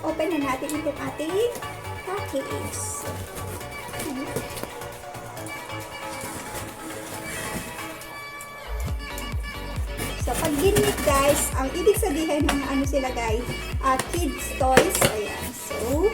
open na natin itong ating package. So, pag GINMIC guys, ang ibig sabihin mga ano sila guys, kids toys. Ayan. So,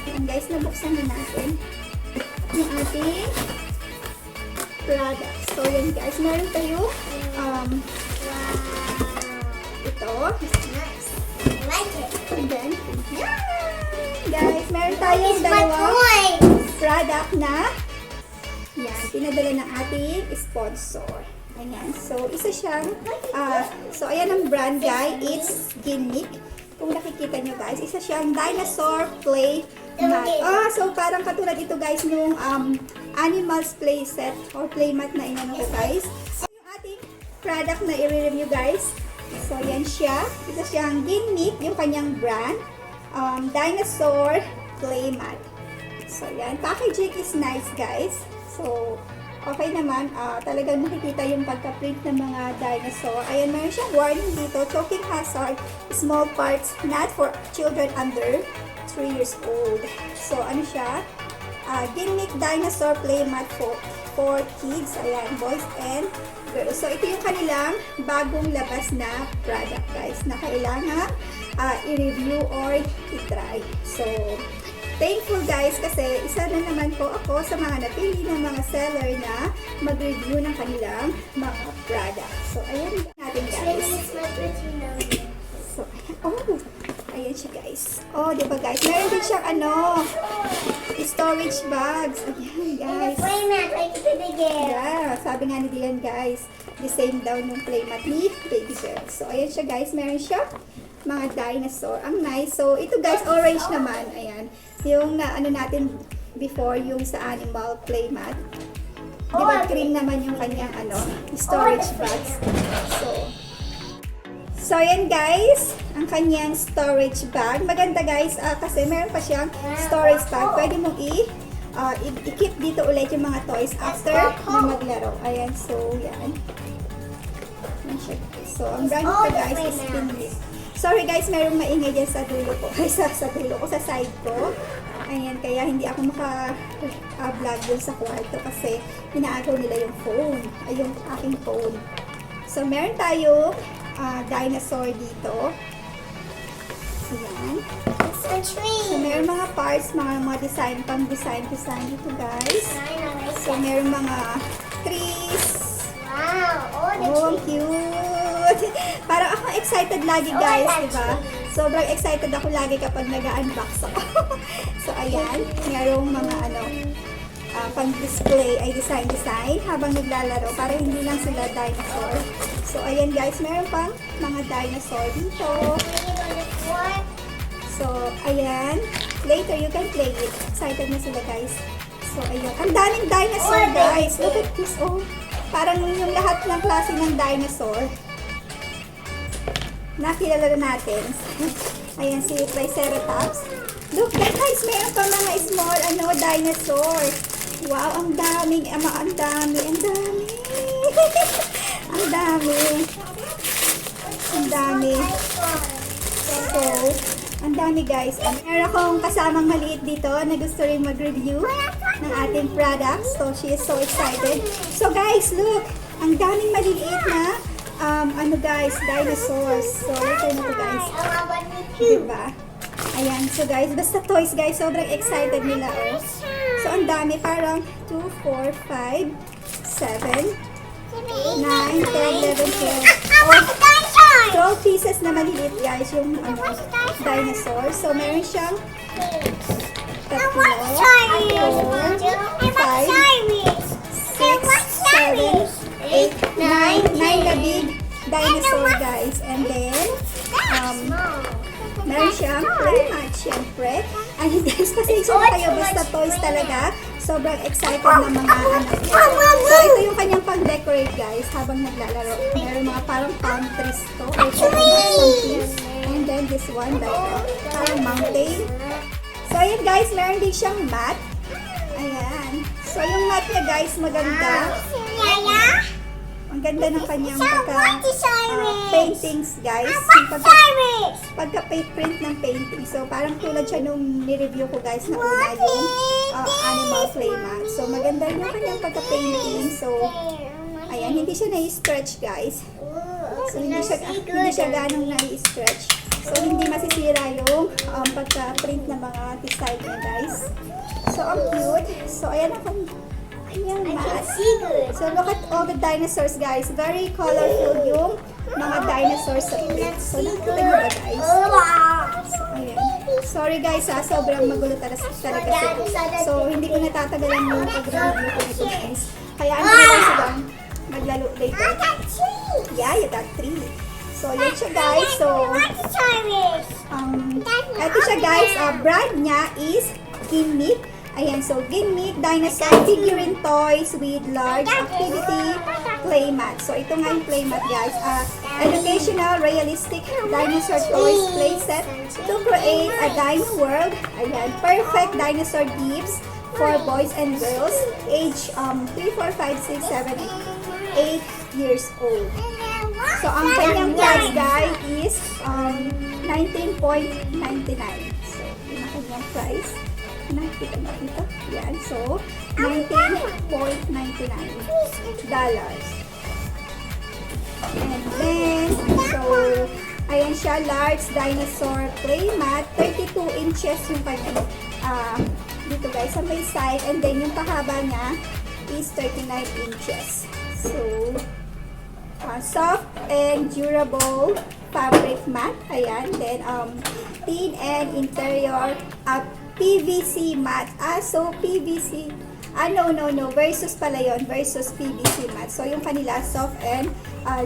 ayan guys, nabuksan na natin yung ating products. So, ayan guys, meron tayo ito. Nice. I like it. And then, yan! Guys, meron tayong dalawang product na yan, pinadala ng ating sponsor. Ayan. So, isa siyang, so, ayan ang brand, guys. It's GINMIC. Kung nakikita nyo, guys, isa siyang Dinosaur Playmat. So, parang katulad ito, guys, nung Animals Play Set or Playmat na inano ko, guys. So, yung ating product na i-review, guys. So, ayan siya. Isa siyang GINMIC, yung kanyang brand. Dinosaur Playmat. So, ayan. Packaging is nice, guys. So, okay naman, talagang nakikita yung pagka-print ng mga dinosaur. Ayan, mayroon siyang warning dito, choking hazard, small parts, not for children under 3 years old. So, ano siya? GINMIC Dinosaur Playmat for kids, ayan, boys and girls. So, ito yung kanilang bagong labas na product, guys, na kailangan i-review or i-try. So, thankful guys kasi isa na naman po ako sa mga napili ng mga seller na mag-review ng kanilang mga product. So, ayan natin guys. So, ayan siya guys. Oh, diba guys? Meron din siyang storage bags. Ayan guys. Playmat like baby girl. Yeah, sabi nga ni Dian guys, the same daw nung Playmat ni baby girl. So, ayan siya guys. Meron siya mga dinosaur. Ang nice. So, ito guys, orange naman. Ayan. Yung natin before, yung sa animal playmat. Diba, cream naman yung kanyang storage bags. So, ayan guys, ang kanyang storage bag. Maganda guys, kasi meron pa siyang storage bag. Pwede mong i-keep dito ulit yung mga toys after na maglaro. Ayan, so, yan. So, ang brand ko guys is Pinay. Sorry guys, merong maingay dyan sa dulo ko. Sa dulo ko, sa side ko. Ayan, kaya hindi ako maka-vlog dun sa kwarto kasi inaagaw nila yung phone. Ay, yung aking phone. So, meron tayo dinosaur dito. Ayan. So, meron mga parts, mga design, pang design dito guys. So, meron mga trees. Wow, ang cute! Parang ako excited lagi guys, diba? Sobrang excited ako lagi kapag nag-unbox ako. So, ayan. Merong mga pang-display ay design habang naglalaro para hindi lang sila dinosaur. So, ayan guys. Meron pang mga dinosaur dito. So, ayan. Later, you can play it. Excited na sila guys. So, ayan. Ang daming dinosaur guys. Look at this, oh. Parang yung lahat ng klase ng dinosaur nakilala natin. Ayan, si Triceratops. Look guys, meron pa mga small dinosaur. Wow, ang dami. Ang dami. So, ang dami guys. Meron akong kasamang maliit dito na gusto rin mag-review ng ating products. So, she is so excited. So guys, look. Ang daming maliliit na guys, dinosaurs. So, ito na to guys. Diba? Ayan. So guys, basta toys guys, sobrang excited nila oh. So, ang dami. Parang 2, 4, 5, 7, 9, 10, 11, 12 pieces na maliliit guys yung dinosaur. So, meron siyang 3, 4, 5, 6, 7, 8, 9 na big dinosaur guys. And then, meron siyang Playmat, syempre. Ay guys, pasensya na kayo, basta toys talaga. Sobrang excited na mga So, ito yung kanyang pang-decorate guys habang naglalaro. Meron mga parang palm trees to. Or something. And then this one, parang mountain. So, ayan guys, meron din siyang mat. Ayan. So, yung mat niya guys, maganda. Ang ganda ng kanyang paintings, guys. Pagka-print ng painting. So, parang tulad siya nung ni-review ko, guys, na una yung animal playmat. So, maganda yung kanyang pagka-painting. So, ayan, hindi siya na-stretch, guys. So, hindi siya ganong na-stretch. So, hindi masisira yung pagka-print ng mga design niya, guys. So, ang cute. So, ayan ako. Ayan, mat. So, look at all the dinosaurs, guys. Very colorful yung mga dinosaurs sa print. So, nakita nyo ba, guys? So, ayan. Sorry, guys, sobrang magulo talaga siya. So, hindi ko natatagalan yung pag-review ko nito, guys. Kaya ano na lang silang maglalo later. Yeah, you got 3. So, yun siya, guys. So, ito siya, guys. Brand niya is GINMIC. Ayan, so GINMIC Dinosaur Figurine Toys with Large Activity Playmat. So, ito nga yung playmat, guys. Educational, realistic dinosaur toys playset to create a dino world. Ayan, perfect dinosaur gifts for boys and girls age 3, 4, 5, 6, 7, 8 years old. So, ang kanyang price, guys, is 19.99. So, yun ang kanyang price. Nakita mo dito? Yan. So, $19.99. And then, so, ayan siya, large dinosaur playmat. 32 inches yung kanya. Dito, guys, sa may side. And then, yung pahaba niya is 39 inches. So, soft and durable fabric mat. Ayan. Then, thin and interior PVC mat. So PVC. No. Versus pala yun. Versus PVC mat. So, yung kanila soft and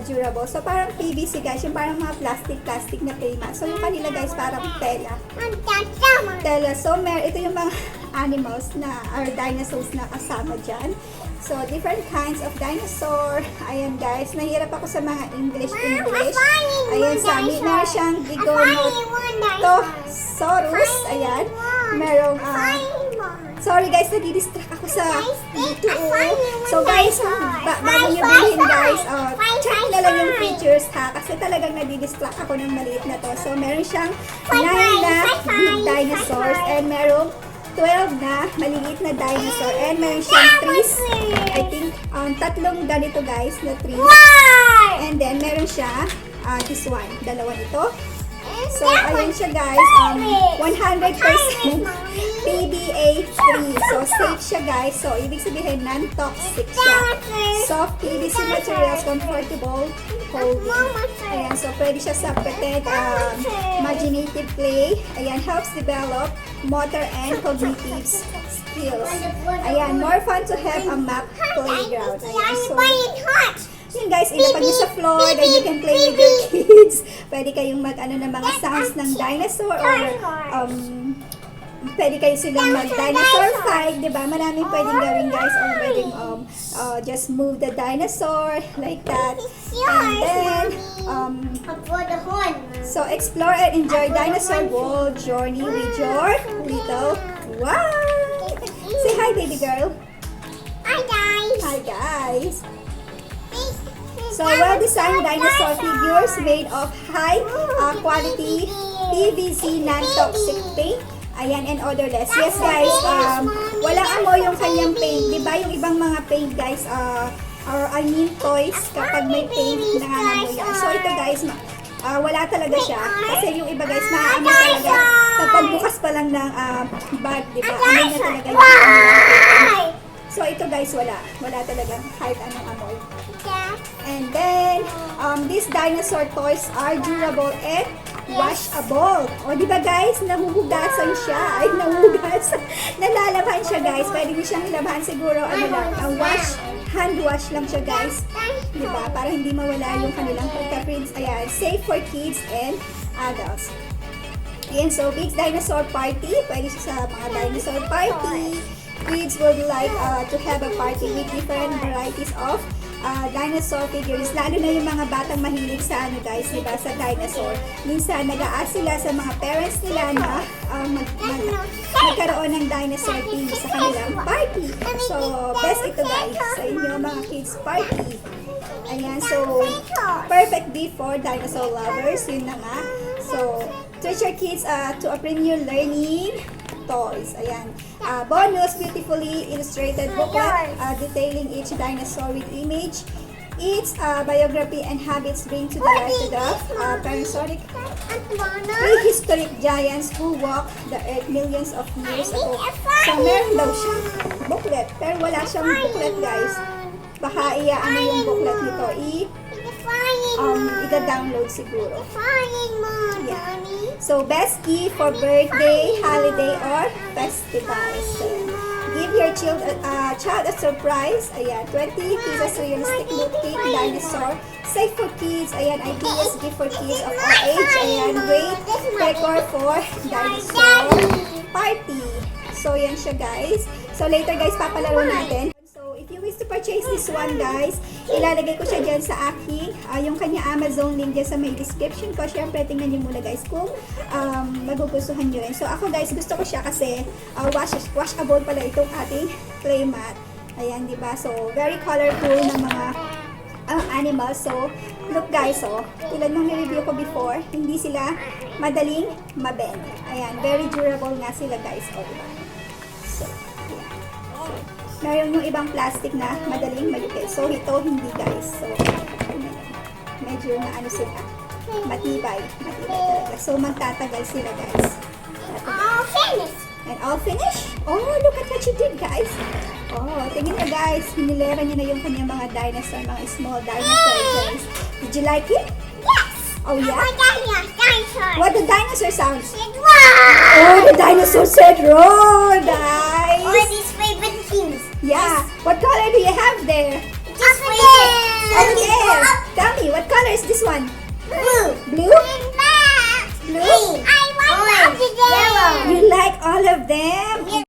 durable. So, parang PVC, guys. Yung parang mga plastic na playmat. So, yung kanila, guys, parang tela. So, ito yung mga animals na, or dinosaurs na kasama dyan. So, different kinds of dinosaur. Ayan, guys. Nahirap ako sa mga English. Ayan, sabi. Meron siyang Dinosaurus. Ayan. Merong, sorry, guys. Nadidistract ako sa dito. So, guys, bago nyo bilhin, guys, check na lang yung features, ha. Kasi talagang nadidistract ako ng maliit na to. So, meron siyang 9 na big dinosaurs and merong 12 na maliit na dinosaur and meron siyang trees. I think tatlong ganito, guys, na trees. And then meron siya this one, dalawa nito. So ayun siya, guys, 100% PBA-free. So safe siya, guys. So ibig sabihin non-toxic siya. Soft PVC materials, comfortable holding. Ayan, so pwede siya sa pretend imaginative play. Ayan, helps develop motor and cognitive skills. Ayan, more fun to have a map playground. Ayan, so yun, guys, ilapag nyo sa floor, then you can play with your kids. Pwede kayong mag-ano ng mga sounds ng dinosaur or pwede kayo silang mag-dinosaur fight, diba? Maraming pwedeng gawin, guys, or pwedeng just move the dinosaur like that. And then, so explore and enjoy dinosaur world journey with your little wow! Say hi, baby girl. Hi, guys. Hi, guys. So, well-designed dinosaur figures made of high-quality PVC non-toxic paint. Ayan, and odorless. Yes, guys, walang amoy yung kanyang paint. Diba yung ibang mga paint, guys, or I mean toys, kapag may paint, nangangamoy yan. So, ito, guys, wala talaga siya. Kasi yung iba, guys, maaamoy talaga. Kapag bukas pa lang ng bag, diba? Amoy na talaga yung paint. So, ito, guys, wala. Wala talaga kahit anong amoy. And then, these dinosaur toys are durable and washable. O, di ba, guys? Nahuhugasan siya. Ay, nahuhugasan. Nalalabhan siya, guys. Pwede nyo siyang labhan siguro, hand wash lang siya, guys. Di ba? Para hindi mawala yung kanilang pagka-prints. Ayan, safe for kids and adults. Ayan, so, big dinosaur party. Pwede siya sa mga dinosaur party. Kids would like to have a party with different varieties of dinosaur figures. Lalo na yung mga batang mahilig sa guys, diba, sa dinosaur. Minsan, nag-a-ask sila sa mga parents nila na magkaroon ng dinosaur theme sa kanilang party. So, best ito, guys, sa inyo mga kids party. Ayan, so perfect gift for dinosaur lovers. Yun na nga. So, treat your kids to a premium learning toys. Ayan. Bonus, beautifully illustrated booklet detailing each dinosaur with image. Its biography and habits bring to the life to the prehistoric giants who walked the earth millions of years ago. So, meron daw siyang booklet. Pero wala siyang booklet, guys. Baka ano yung booklet nito. Ida-download siguro. Yeah. So, best gift for birthday, holiday, or festivals. So, give your child a surprise. Ayan, 20 pieces realistic looking dinosaur. Safe for kids. Ayan, ideas gift for kids of all age. Ayan, great decor for dinosaur party. So, yan siya, guys. So, later, guys, papalaro natin. So, if you wish to purchase this one, guys, ilalagay ko siya dyan sa aking, yung kanya Amazon link dyan sa may description ko. Siyempre, tingnan nyo muna, guys, kung magugustuhan nyo rin. So, ako, guys, gusto ko siya kasi washable pala itong ating Playmat. Ayan, di ba? So, very colorful ng mga animals. So, look, guys, tulad ng review ko before, hindi sila madaling mabend. Ayan, very durable nga sila, guys. O, diba? So, ayan. Meron yung ibang plastic na madaling malipit. So, ito hindi, guys. So, medyo na ano sila. Matibay. Matibay talaga. So, magtatagal sila, guys. All finished. And all finished? Oh, look at what you did, guys. Oh, tingnan nyo, guys. Hinilera nyo na yung kanyang mga dinosaur, mga small dinosaur, guys. Did you like it? Yes. Oh, yeah? Dinosaur. What the dinosaur sounds? Said wow. Oh, the dinosaur said roar, guys. All these favorite things. Yeah. What color do you have there? Just Over favorite. there. Tell me, what color is this one? Blue. Blue? Blue. Blue? I want all of them. Yellow. You like all of them?